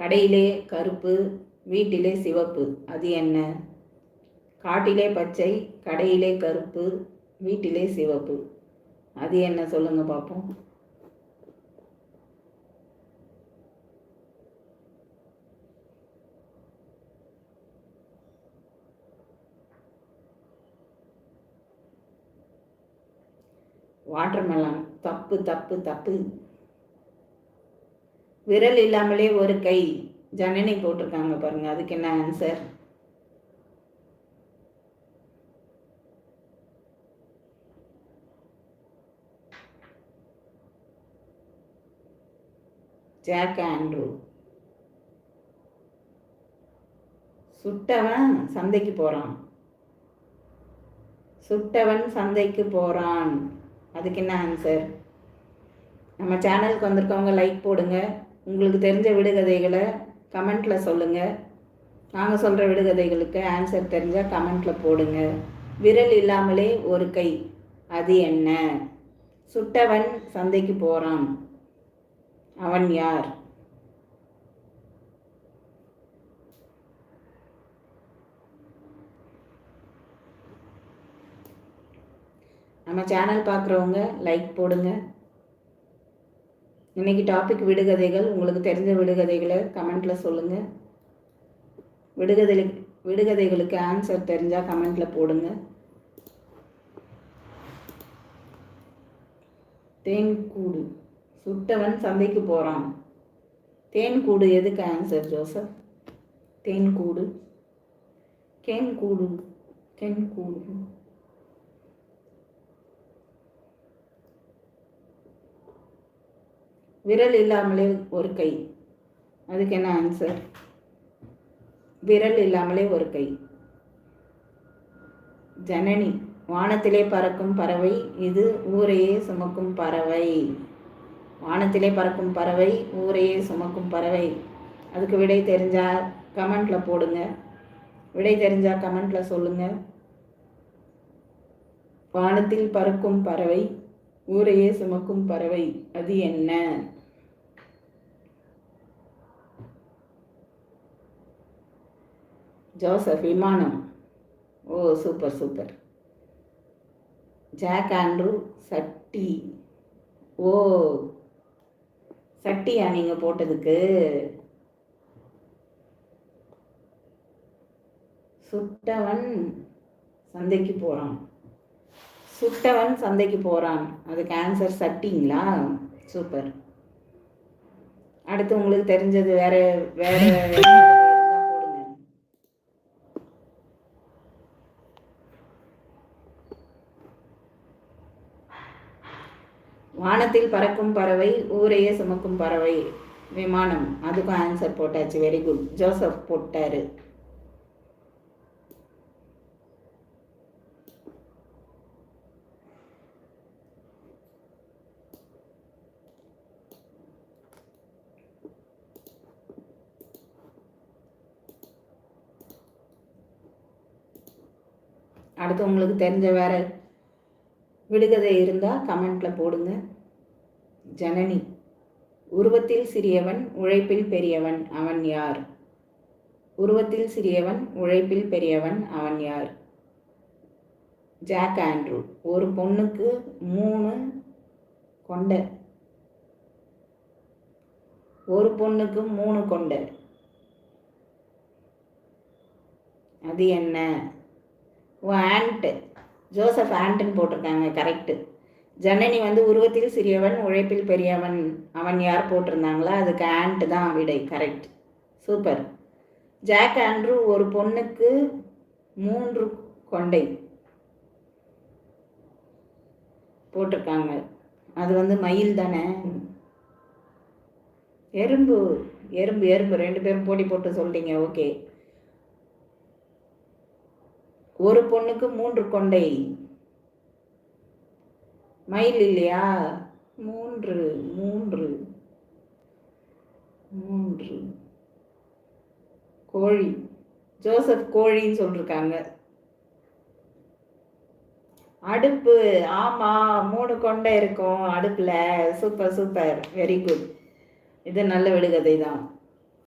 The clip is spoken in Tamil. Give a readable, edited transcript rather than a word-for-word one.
கடையிலே கருப்பு, வீட்டிலே சிவப்பு, அது என்ன? காட்டிலே பச்சை, கடையிலே கருப்பு, வீட்டிலே சிவப்பு, அது என்ன? சொல்லுங்க பார்ப்போம். வாட்டர்மெலன். தப்பு தப்பு தப்பு. விரல் இல்லாமலே ஒரு கை. ஜனனி போட்டிருக்காங்க பாருங்க, அதுக்கு என்ன ஆன்சர்? Jack Andrew. சுட்டவன் சந்தைக்கு போறான். சுட்டவன் சந்தைக்கு போறான், அதுக்கு என்ன ஆன்சர்? நம்ம சேனலுக்கு வந்திருக்கவங்க லைக் போடுங்க. உங்களுக்கு தெரிஞ்ச விடுகதைகளை கமெண்ட்டில் சொல்லுங்கள். நாங்கள் சொல்கிற விடுகதைகளுக்கு ஆன்சர் தெரிஞ்சால் கமெண்ட்டில் போடுங்க. விரல் இல்லாமலே ஒரு கை, அது என்ன? சுட்டவன் சந்தைக்கு போகிறான், அவன் யார்? நம்ம சேனல் பார்க்குறவங்க லைக் போடுங்க. இன்னைக்கு டாபிக் விடுகதைகள். உங்களுக்கு தெரிஞ்ச விடுகதைகளை கமெண்ட்டில் சொல்லுங்கள். விடுகதைகளுக்கு ஆன்சர் தெரிஞ்சால் கமெண்ட்டில் போடுங்க. தேன்கூடு. சுட்டவன் சந்தைக்கு போகிறான். தேன்கூடு எதுக்கு ஆன்சர் ஜோசப்? தேன்கூடு. கேன்கூடு. கேன்கூடு. விரல் இல்லாமலே ஒரு கை, அதுக்கு என்ன ஆன்சர்? விரல் இல்லாமலே ஒரு கை. ஜனனி. வானத்திலே பறக்கும் பறவை, இது ஊரையே சுமக்கும் பறவை. வானத்திலே பறக்கும் பறவை, ஊரையே சுமக்கும் பறவை, அதுக்கு விடை தெரிஞ்சால் கமெண்ட்டில் போடுங்க. விடை தெரிஞ்சால் கமெண்ட்டில் சொல்லுங்கள். வானத்தில் பறக்கும் பறவை, ஊரையே சுமக்கும் பறவை, அது என்ன? ஜோசப். விமானம். ஓ, சூப்பர் சூப்பர். Jack Andrew. சட்டி. ஓ, சட்டியா நீங்கள் போட்டதுக்கு? சுட்டவன் சந்தைக்கு போகிறான். சுட்டவன் சந்தைக்கு போகிறான், அதுக்கு ஆன்சர் சட்டிங்களா? சூப்பர். அடுத்து உங்களுக்கு தெரிஞ்சது வேற வேற போடுங்க. வானத்தில் பறக்கும் பறவை, ஊரையே சுமக்கும் பறவை, விமானம், அதுக்கும் ஆன்சர் போட்டாச்சு. Very good. ஜோசப் போட்டாரு. அடுத்து உங்களுக்கு தெரிஞ்ச வேற விடுகதை இருந்தால் கமெண்ட்டில் போடுங்க. ஜனனி. உருவத்தில் சிறியவன், உழைப்பில் பெரியவன், அவன் யார்? உருவத்தில் சிறியவன், உழைப்பில் பெரியவன், அவன் யார்? Jack Andrew. ஒரு பொண்ணுக்கு 3 கொண்டை. ஒரு பொண்ணுக்கு 3 கொண்டை, அது என்ன? ஆண்ட். ஜோசப் ஆண்ட்னு போட்டிருக்காங்க, கரெக்டு. ஜனனி வந்து உருவத்தில் சிறியவன், உழைப்பில் பெரியவன், அவன் யார் போட்டிருந்தாங்களா? அதுக்கு ஆண்ட் தான் விடை. Correct, super. Jack Andrew. ஒரு பொண்ணுக்கு 3 கொண்டை போட்டிருக்காங்க, அது வந்து மயில் தானே? எறும்பு. எறும்பு எறும்பு 2 பேரும் போட்டி போட்டு சொல்லிட்டீங்க. ஓகே. ஒரு பொண்ணுக்கு 3 கொண்டை, மயில் இல்லையா? 3 3 3 கோழி. ஜோசப் கோழின்னு சொல்லிருக்காங்க. அடுப்பு. ஆமா, 3 கொண்டை இருக்கும் அடுப்புல. Super super, very good. இது நல்ல விடுகதை தான்.